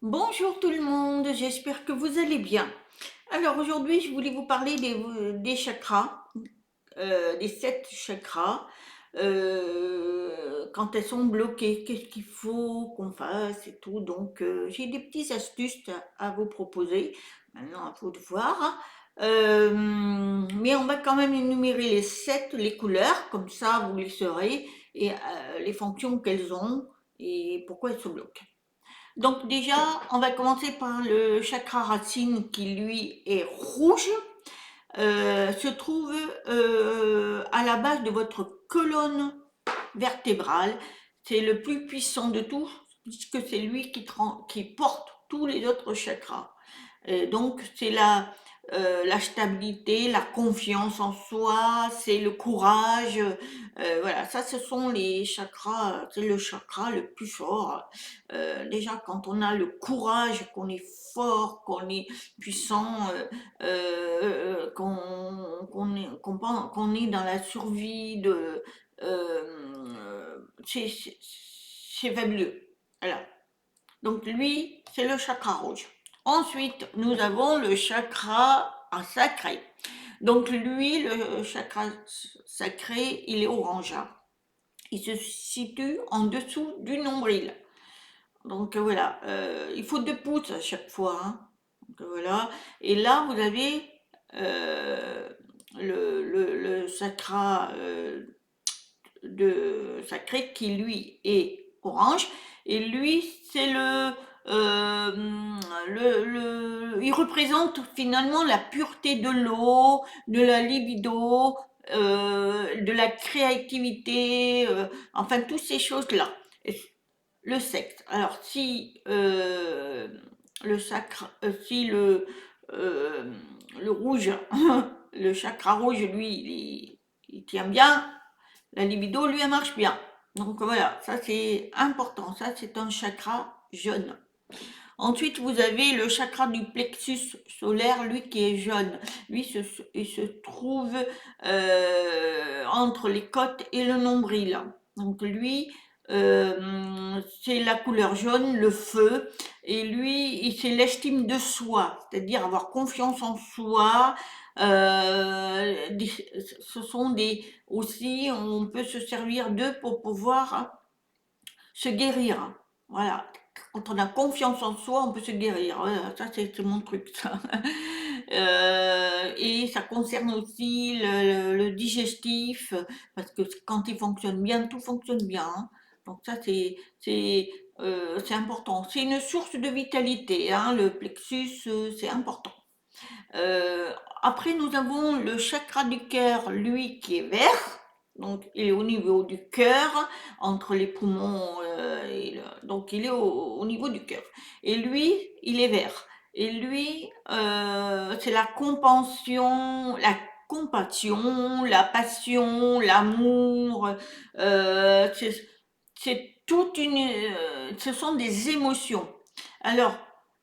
Bonjour tout le monde, j'espère que vous allez bien. Alors aujourd'hui, je voulais vous parler des chakras, des 7 chakras. Quand elles sont bloquées, qu'est-ce qu'il faut qu'on fasse et tout. Donc j'ai des petites astuces à vous proposer. Maintenant, à vous de voir. Mais on va quand même énumérer les couleurs, comme ça vous les saurez, et les fonctions qu'elles ont et pourquoi elles se bloquent. Donc déjà, on va commencer par le chakra racine qui lui est rouge, se trouve à la base de votre colonne vertébrale. C'est le plus puissant de tous puisque c'est lui qui porte tous les autres chakras. Donc c'est la stabilité, la confiance en soi, c'est le courage. Voilà, ça ce sont les chakras, c'est le chakra le plus fort. Déjà quand on a le courage, qu'on est fort, qu'on est puissant, qu'on est dans la survie c'est fabuleux. Voilà. Donc lui, c'est le chakra rouge. Ensuite, nous avons le chakra sacré. Donc lui, le chakra sacré, il est orange. Il se situe en dessous du nombril. Donc voilà, il faut 2 pouces à chaque fois, hein. Donc voilà. Et là, vous avez euh, le chakra sacré qui lui est orange. Et lui, c'est il représente finalement la pureté de l'eau, de la libido, de la créativité, enfin toutes ces choses-là. Le sexe. Alors si si euh, le rouge, le chakra rouge, lui, il tient bien, la libido, lui, elle marche bien. Donc voilà, ça c'est important. Ça c'est un chakra jaune. Ensuite, vous avez le chakra du plexus solaire, lui qui est jaune. Lui, il se trouve entre les côtes et le nombril. Donc lui, c'est la couleur jaune, le feu. Et lui, c'est l'estime de soi, c'est-à-dire avoir confiance en soi. Ce sont des aussi, on peut se servir d'eux pour pouvoir se guérir. Voilà. Quand on a confiance en soi, on peut se guérir. Voilà, ça, c'est mon truc, ça. Et ça concerne aussi le digestif, parce que quand il fonctionne bien, tout fonctionne bien, hein. Donc ça, c'est important. C'est une source de vitalité, hein, le plexus, c'est important. Euh, Après, nous avons le chakra du cœur, lui, qui est vert. Donc, il est au niveau du cœur, entre les poumons, donc il est au niveau du cœur. Et lui, il est vert. Et lui, c'est la compassion, la passion, l'amour. C'est toute ce sont des émotions. Alors,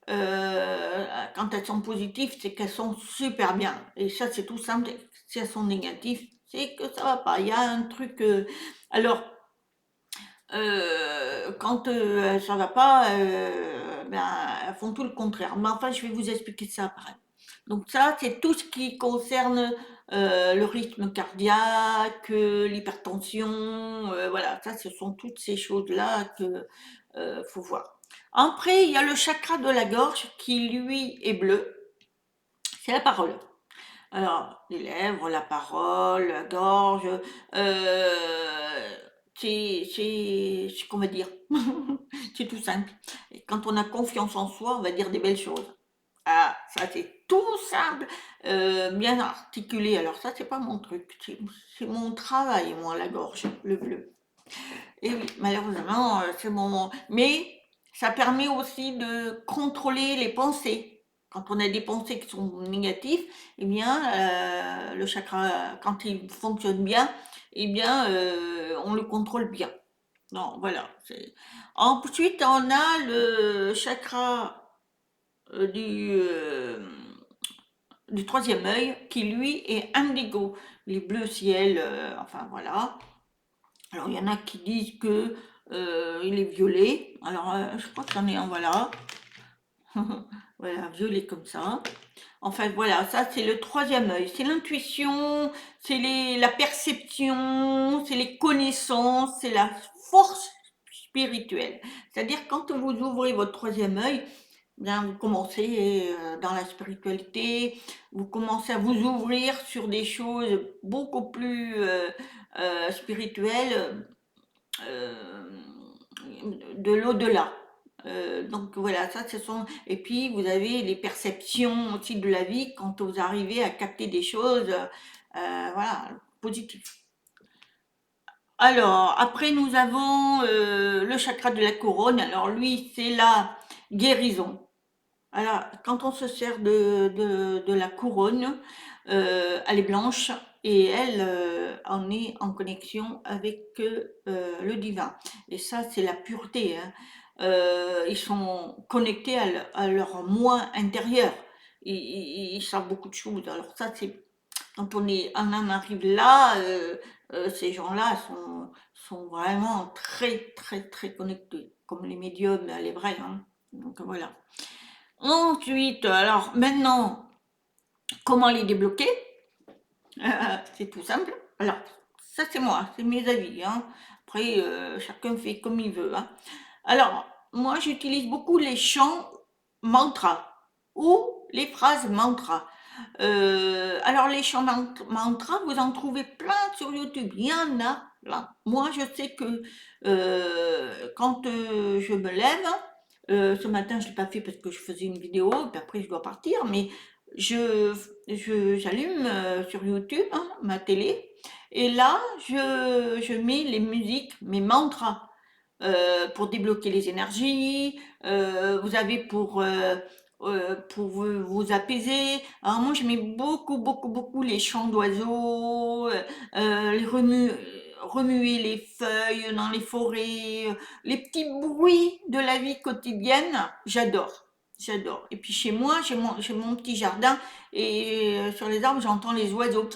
quand elles sont positives, c'est qu'elles sont super bien. Et ça, c'est tout simple. Si elles sont négatives, c'est que ça va pas. Il y a un truc. Alors, quand ça va pas, ben, elles font tout le contraire. Mais enfin, je vais vous expliquer ça après. Donc ça, c'est tout ce qui concerne le rythme cardiaque, l'hypertension, voilà. Ça, ce sont toutes ces choses-là que faut voir. Après, il y a le chakra de la gorge qui, lui, est bleu. C'est la parole. Alors, les lèvres, la parole, la gorge, c'est qu'on va dire. C'est tout simple. Et quand on a confiance en soi, on va dire des belles choses. Ah, ça c'est tout simple, bien articulé. Alors ça, c'est pas mon truc. C'est mon travail, moi, la gorge, le bleu. Et oui, malheureusement, c'est mon. Mais ça permet aussi de contrôler les pensées. Quand on a des pensées qui sont négatives, eh bien, le chakra, quand il fonctionne bien, eh bien, on le contrôle bien. Non, voilà. Ensuite, on a le chakra du troisième œil qui, lui, est indigo. Les bleus ciel, enfin voilà. Alors, il y en a qui disent que il est violet. Alors, je crois que c'en est un, voilà. Voilà, violet comme ça. Enfin voilà, ça c'est le troisième œil. C'est l'intuition, c'est la perception, c'est les connaissances, c'est la force spirituelle. C'est-à-dire quand vous ouvrez votre troisième œil, bien, vous commencez dans la spiritualité, vous commencez à vous ouvrir sur des choses beaucoup plus spirituelles, euh, de l'au-delà. Donc voilà, ça ce sont. Et puis vous avez les perceptions aussi de la vie quand vous arrivez à capter des choses, voilà, positives. Alors, après nous avons le chakra de la couronne. Alors lui, c'est la guérison. Alors, quand on se sert de la couronne, elle est blanche et elle en est en connexion avec le divin. Et ça, c'est la pureté, hein. Ils sont connectés à leur moi intérieur. Ils savent beaucoup de choses. Alors ça, c'est quand on en arrive là, ces gens-là sont vraiment très, très, très connectés, comme les médiums, les vrais, hein. Donc voilà. Ensuite, alors maintenant, comment les débloquer? C'est tout simple. Alors, ça c'est moi, c'est mes avis, hein. Après, chacun fait comme il veut, hein. Alors, moi j'utilise beaucoup les chants mantras ou les phrases mantras. Alors les chants mantras, vous en trouvez plein sur YouTube, il y en a plein. Moi je sais que quand je me lève, ce matin je ne l'ai pas fait parce que je faisais une vidéo, puis après je dois partir, mais j'allume sur YouTube, hein, ma télé, et là je mets les musiques, mes mantras pour débloquer les énergies, vous avez pour vous apaiser. Alors moi, j'aimais beaucoup, beaucoup, beaucoup les chants d'oiseaux, remuer les feuilles dans les forêts, les petits bruits de la vie quotidienne. J'adore. J'adore. Et puis chez moi, j'ai mon petit jardin et sur les arbres, j'entends les oiseaux.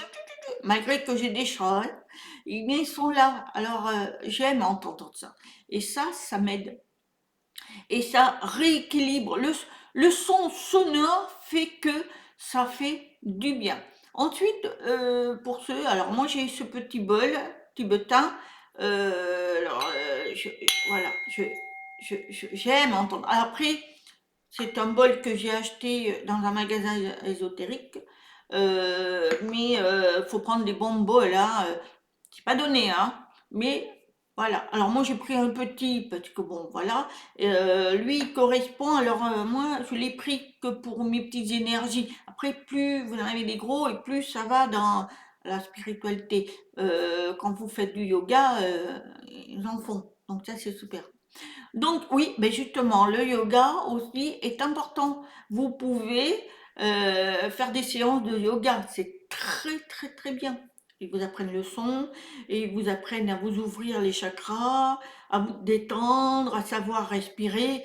Malgré que j'ai des chats, hein, ils sont là. Alors, j'aime entendre ça. Et ça m'aide. Et ça rééquilibre. Le son sonore fait que ça fait du bien. Ensuite, pour ceux, alors moi j'ai ce petit bol tibétain. Voilà, j'aime entendre. Après, c'est un bol que j'ai acheté dans un magasin ésotérique. Mais faut prendre des bons bols, hein. C'est pas donné, hein. Mais voilà. Alors moi j'ai pris un petit parce que bon voilà. Lui il correspond. Alors moi je l'ai pris que pour mes petites énergies. Après plus vous en avez des gros et plus ça va dans la spiritualité. Quand vous faites du yoga, ils en font. Donc ça c'est super. Donc oui, mais justement, le yoga aussi est important. Vous pouvez faire des séances de yoga, c'est très très très bien. Ils vous apprennent le son et ils vous apprennent à vous ouvrir les chakras, à vous détendre, à savoir respirer.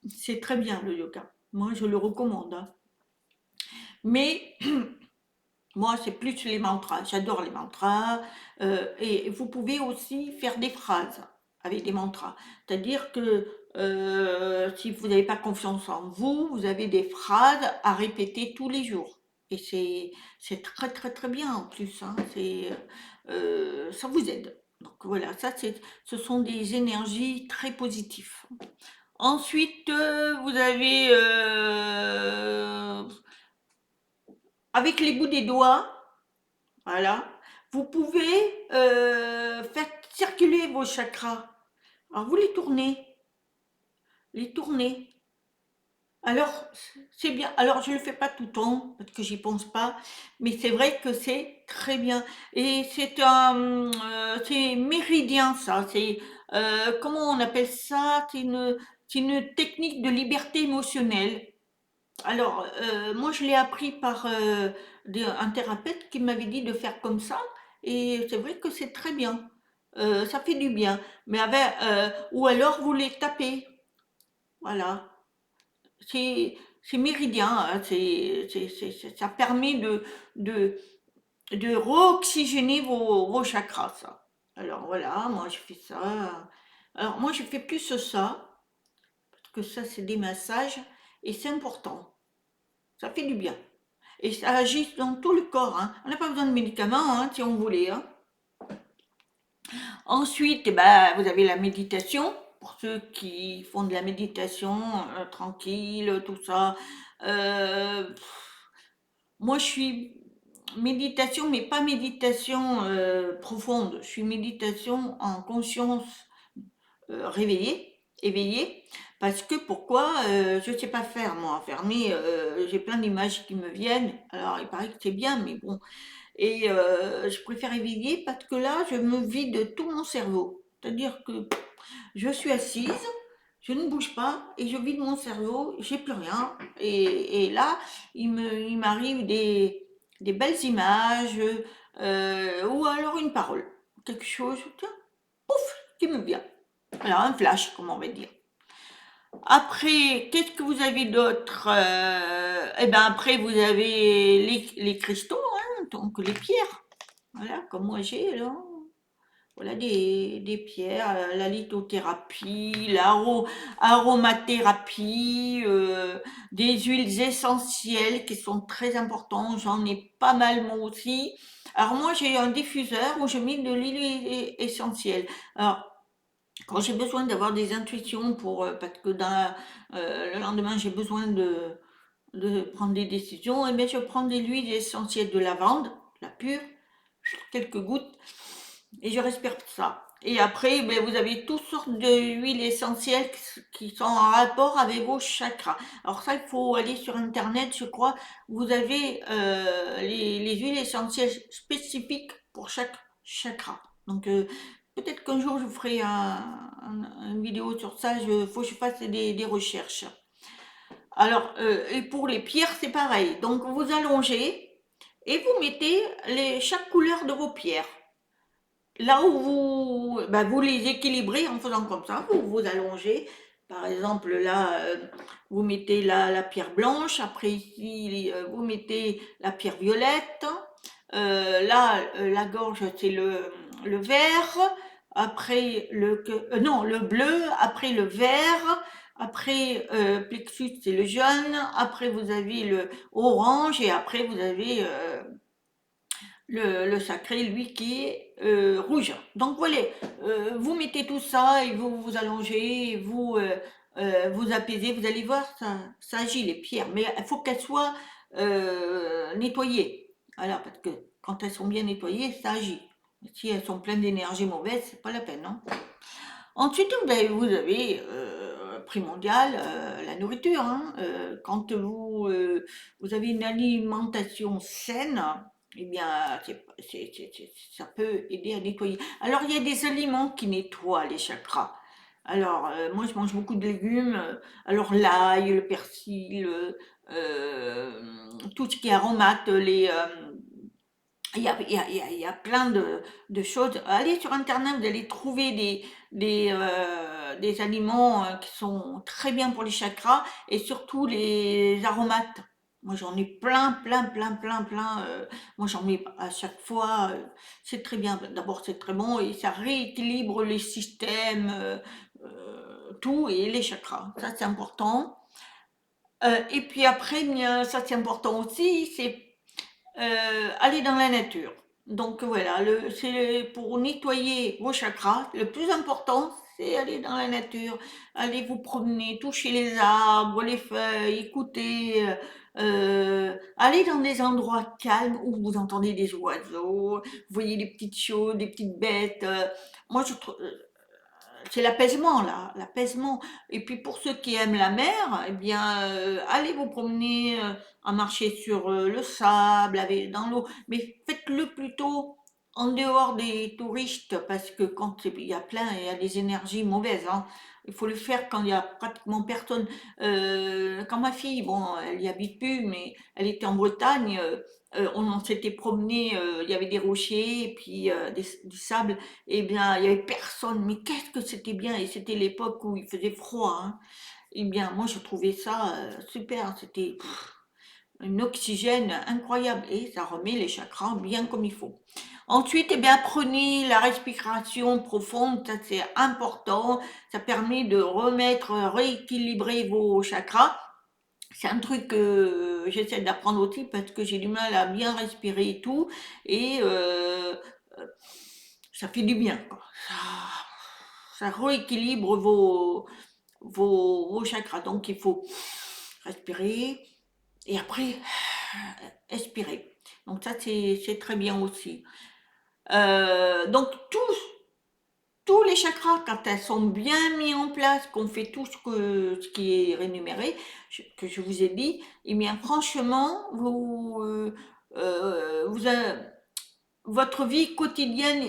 C'est très bien le yoga. Moi, je le recommande, hein. Mais moi, c'est plus les mantras. J'adore les mantras. Et vous pouvez aussi faire des phrases avec des mantras. C'est-à-dire que si vous n'avez pas confiance en vous, vous avez des phrases à répéter tous les jours. Et c'est très très très bien en plus, hein. Ça vous aide. Donc voilà, ce sont des énergies très positives. Ensuite, vous avez avec les bouts des doigts. Voilà. Vous pouvez faire circuler vos chakras. Alors vous les tournez, les tournez. Alors c'est bien. Alors je le fais pas tout le temps parce que j'y pense pas, mais c'est vrai que c'est très bien. Et c'est méridien ça. C'est comment on appelle ça? C'est une technique de liberté émotionnelle. Alors, moi, je l'ai appris par un thérapeute qui m'avait dit de faire comme ça, et c'est vrai que c'est très bien. Ça fait du bien. Ou alors vous les tapez, voilà. C'est méridien, hein, ça permet de, de re-oxygéner vos chakras, ça. Alors voilà, moi je fais ça. Alors moi je fais plus ça, parce que ça c'est des massages. et c'est important. Ça fait du bien. Et ça agit dans tout le corps, hein. On n'a pas besoin de médicaments, hein, si on voulait, hein. Ensuite, eh ben, vous avez la méditation. Pour ceux qui font de la méditation tranquille, tout ça. Euh, Moi, je suis méditation, mais pas méditation profonde. Je suis méditation en conscience réveillée, éveillée. Parce que pourquoi je ne sais pas faire, moi, enfermée. J'ai plein d'images qui me viennent. Alors, il paraît que c'est bien, mais bon. Et je préfère éveiller parce que là, je me vide de tout mon cerveau. C'est-à-dire que je suis assise, je ne bouge pas et je vide mon cerveau, j'ai plus rien. Et là, il m'arrive des belles images ou alors une parole, quelque chose, tiens, qui me vient. Alors un flash, comme on va dire. Après, qu'est-ce que vous avez d'autre Eh ben après, vous avez les cristaux, hein, donc les pierres. Voilà, comme moi j'ai là. Voilà des pierres, la lithothérapie, l'aromathérapie, des huiles essentielles qui sont très importantes. J'en ai pas mal moi aussi. Alors moi j'ai un diffuseur où je mets de l'huile essentielle. Alors quand j'ai besoin d'avoir des intuitions pour parce que le lendemain j'ai besoin de prendre des décisions, et bien je prends de l'huile essentielle de lavande, la pure, quelques gouttes et je respire ça. Et après, ben, vous avez toutes sortes d'huiles essentielles qui sont en rapport avec vos chakras. Alors ça, il faut aller sur Internet, je crois. Vous avez les huiles essentielles spécifiques pour chaque chakra. Donc peut-être qu'un jour, je vous ferai une vidéo sur ça. Il faut que je fasse des recherches. Alors, et pour les pierres, c'est pareil. Donc, vous allongez et vous mettez chaque couleur de vos pierres. Là où vous les équilibrez en faisant comme ça, vous vous allongez. Par exemple, là, vous mettez la pierre blanche. Après, ici, vous mettez la pierre violette. Là, la gorge, c'est le vert. Après, non, le bleu. Après, le vert. Après, plexus, c'est le jaune. Après, vous avez le orange. Et après, vous avez le sacré, lui, qui est rouge. Donc voilà, vous mettez tout ça et vous vous allongez, vous apaisez, vous allez voir, ça agit les pierres, mais il faut qu'elles soient nettoyées. Voilà, parce que quand elles sont bien nettoyées, ça agit. Si elles sont pleines d'énergie mauvaise, c'est pas la peine, non? Ensuite, ben, vous avez primordial la nourriture, hein. Quand vous avez une alimentation saine, eh bien, ça peut aider à nettoyer. Alors, il y a des aliments qui nettoient les chakras. Alors, moi, je mange beaucoup de légumes. Alors, l'ail, le persil, euh, tout ce qui est aromate, il y a plein de choses. Allez sur Internet, vous allez trouver des aliments qui sont très bien pour les chakras et surtout les aromates. Moi, j'en ai plein, plein, plein, plein, plein. Moi, j'en mets à chaque fois. C'est très bien. D'abord, c'est très bon et ça rééquilibre les systèmes, tout et les chakras. Ça, c'est important. Et puis après, bien, ça, c'est important aussi, c'est aller dans la nature. Donc voilà, c'est pour nettoyer vos chakras, le plus important, c'est aller dans la nature, aller vous promener, toucher les arbres, les feuilles, écouter, aller dans des endroits calmes où vous entendez des oiseaux, vous voyez des petites choses, des petites bêtes. Moi, je trouve, c'est l'apaisement là, l'apaisement. Et puis pour ceux qui aiment la mer, eh bien, allez vous promener, à marcher sur le sable, aller dans l'eau, mais faites-le plutôt en dehors des touristes parce que quand il y a plein, il y a des énergies mauvaises, hein. Il faut le faire quand il y a pratiquement personne. Quand ma fille, bon, elle y habite plus, mais elle était en Bretagne. On s'était promené, il y avait des rochers et puis du sable. Eh bien, il y avait personne, mais qu'est-ce que c'était bien, et c'était l'époque où il faisait froid, hein. Eh bien, moi, je trouvais ça super, c'était un oxygène incroyable et ça remet les chakras bien comme il faut. Ensuite, eh bien, prenez la respiration profonde, ça c'est important, ça permet de remettre, rééquilibrer vos chakras. c'est un truc que j'essaie d'apprendre aussi parce que j'ai du mal à bien respirer et tout, et ça fait du bien, quoi. Ça rééquilibre vos chakras. Donc il faut respirer et après expirer. Donc ça c'est très bien aussi. Donc tous les chakras, quand elles sont bien mis en place, qu'on fait tout ce qui est rémunéré, que je vous ai dit, eh bien franchement, votre vie quotidienne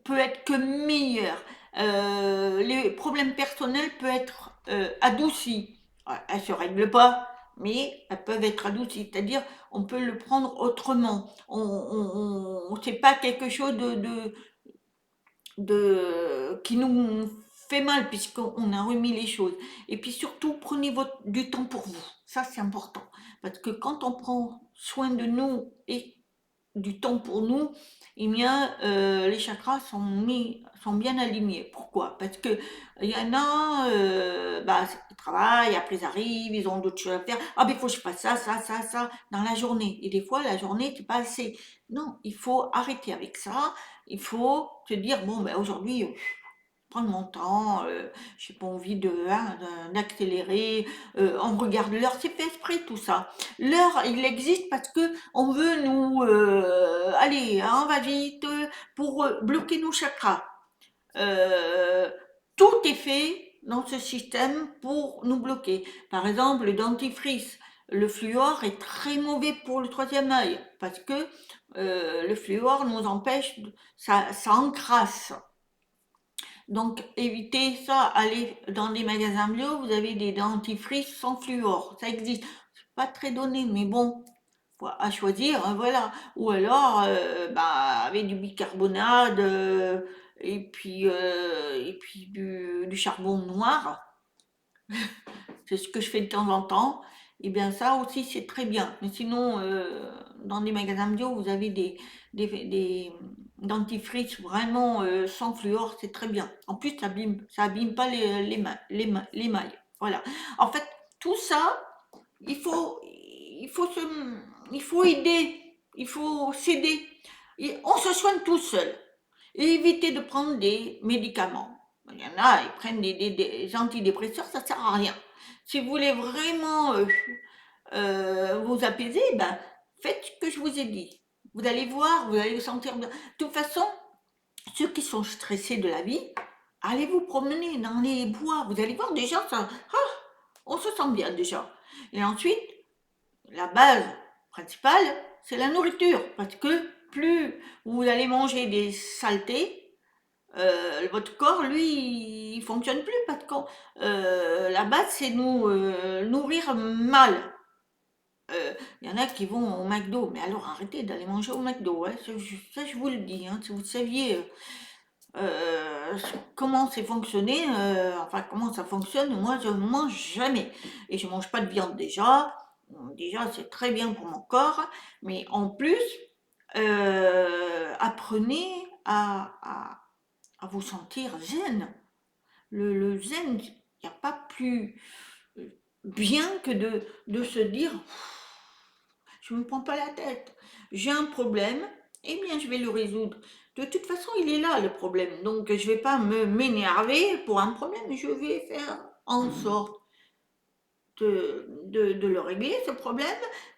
peut être que meilleure. Les problèmes personnels peuvent être adoucis. Elles ne se règlent pas, mais elles peuvent être adoucies. C'est-à-dire, on peut le prendre autrement. C'est pas quelque chose qui nous fait mal puisqu'on a remis les choses. Et puis surtout, prenez du temps pour vous. Ça, c'est important. Parce que quand on prend soin de nous et du temps pour nous, eh bien, les chakras sont bien alignés. Pourquoi? Parce que il y en a, bah, ils travaillent, après ils arrivent, ils ont d'autres choses à faire. Ah, ben, il faut que je fasse ça dans la journée. Et des fois, la journée, c'est pas assez. Non, il faut arrêter avec ça. Il faut se dire, bon, ben, aujourd'hui, prendre mon temps, j'ai pas envie d'accélérer, on regarde l'heure, c'est fait exprès tout ça. L'heure, il existe parce que on veut nous, allez, hein, on va vite, pour bloquer nos chakras. Euh, Tout est fait dans ce système pour nous bloquer. Par exemple, le dentifrice, le fluor est très mauvais pour le troisième œil parce que le fluor nous empêche, ça encrasse. Donc, évitez ça, allez dans des magasins bio, vous avez des dentifrices sans fluor, ça existe. C'est pas très donné, mais bon, à choisir, hein, voilà. Ou alors, bah, avec du bicarbonate et puis du charbon noir, c'est ce que je fais de temps en temps. Et bien ça aussi c'est très bien. Mais sinon, dans des magasins bio, vous avez des dentifrices vraiment sans fluor, c'est très bien. En plus, ça abîme pas les mailles. Voilà. En fait, tout ça, il faut, il faut se, il faut aider, il faut s'aider. Et on se soigne tout seul. Et éviter de prendre des médicaments. Il y en a, ils prennent des antidépresseurs, ça sert à rien. Si vous voulez vraiment vous apaiser, ben, faites ce que je vous ai dit. Vous allez voir, vous allez vous sentir bien. De toute façon, ceux qui sont stressés de la vie, allez vous promener dans les bois. Vous allez voir déjà, on se sent bien déjà. Et ensuite, la base principale, c'est la nourriture. Parce que plus vous allez manger des saletés, votre corps, lui, il fonctionne plus parce que la base, c'est nous nourrir mal. Il y en a qui vont au McDo, mais alors arrêtez d'aller manger au McDo, hein, ça, je vous le dis, hein, si vous saviez comment c'est fonctionné, enfin comment ça fonctionne, moi je ne mange jamais. Et je mange pas de viande déjà, déjà c'est très bien pour mon corps, mais en plus, apprenez à vous sentir zen. Le zen, il n'y a pas plus bien que de se dire, je ne me prends pas la tête, j'ai un problème, eh bien je vais le résoudre. De toute façon, il est là le problème, donc je ne vais pas m'énerver pour un problème, je vais faire en sorte de le régler, ce problème.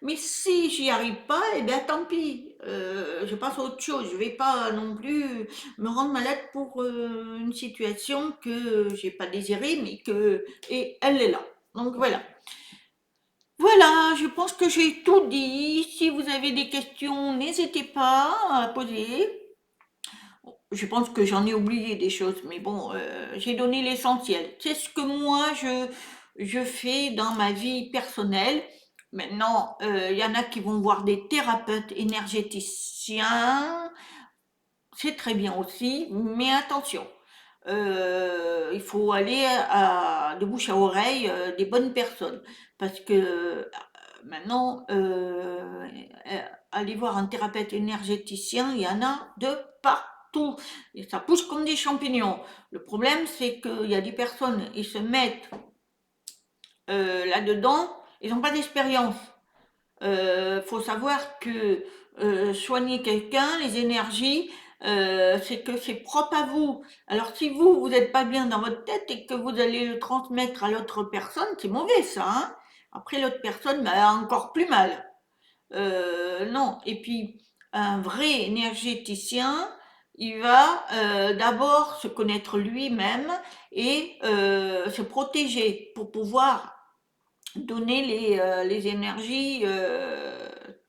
Mais si j'y arrive pas, eh bien tant pis, je passe à autre chose. Je vais pas non plus me rendre malade pour une situation que j'ai pas désirée, et elle est là. Donc voilà. Voilà, je pense que j'ai tout dit. Si vous avez des questions, n'hésitez pas à poser. Je pense que j'en ai oublié des choses, mais bon, j'ai donné l'essentiel. C'est ce que moi je fais dans ma vie personnelle. Maintenant, il y en a qui vont voir des thérapeutes énergéticiens. C'est très bien aussi, mais attention. Il faut aller de bouche à oreille des bonnes personnes. Parce que maintenant, aller voir un thérapeute énergéticien, il y en a de partout. Et ça pousse comme des champignons. Le problème, c'est qu'il y a des personnes, ils se mettent là-dedans ils n'ont pas d'expérience. Faut savoir que soigner quelqu'un, les énergies, c'est que c'est propre à vous. Alors si vous, vous n'êtes pas bien dans votre tête et que vous allez le transmettre à l'autre personne, c'est mauvais ça, hein. Après l'autre personne, bah, a encore plus mal. Non. Et puis un vrai énergéticien, il va d'abord se connaître lui-même et se protéger pour pouvoir donner les énergies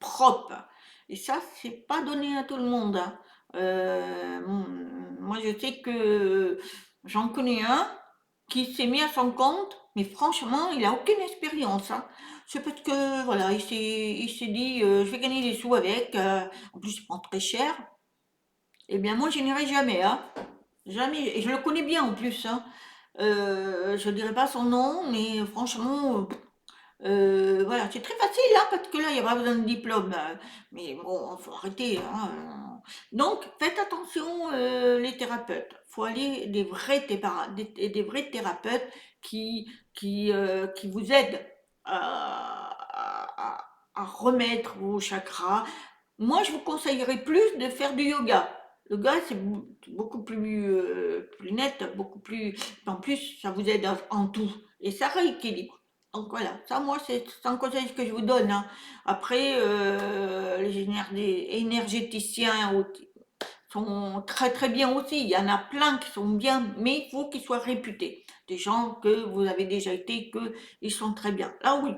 propres. Et ça, c'est pas donné à tout le monde, hein. Moi, je sais que j'en connais un qui s'est mis à son compte, mais franchement, il a aucune expérience, hein. C'est parce que, voilà, il s'est dit, je vais gagner des sous avec, en plus, il prend très cher. Eh bien, moi, je n'irai jamais, hein. Jamais. Et je le connais bien en plus, hein. Je dirais pas son nom, mais franchement, voilà, c'est très facile, hein, parce que là, il n'y a pas besoin de diplôme. Mais bon, faut arrêter, hein. Donc, faites attention, les thérapeutes. Faut aller des vrais thérapeutes qui vous aident à remettre vos chakras. Moi, je vous conseillerais plus de faire du yoga. Le yoga, c'est beaucoup plus net, beaucoup plus. En plus, ça vous aide en tout et ça rééquilibre. Donc voilà, ça, moi, c'est un conseil que je vous donne, hein. Après, les énergéticiens sont très très bien aussi. Il y en a plein qui sont bien, mais il faut qu'ils soient réputés. Des gens que vous avez déjà été, qu'ils sont très bien. Là, oui,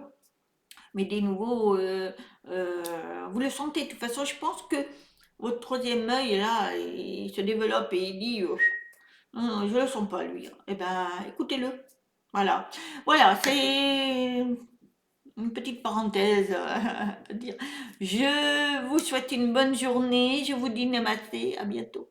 mais des nouveaux, vous le sentez. De toute façon, je pense que votre troisième œil, là, il se développe et il dit, non, non, je le sens pas, lui. Eh ben, écoutez-le. Voilà. Voilà, c'est une petite parenthèse à dire. Je vous souhaite une bonne journée. Je vous dis namaste. À bientôt.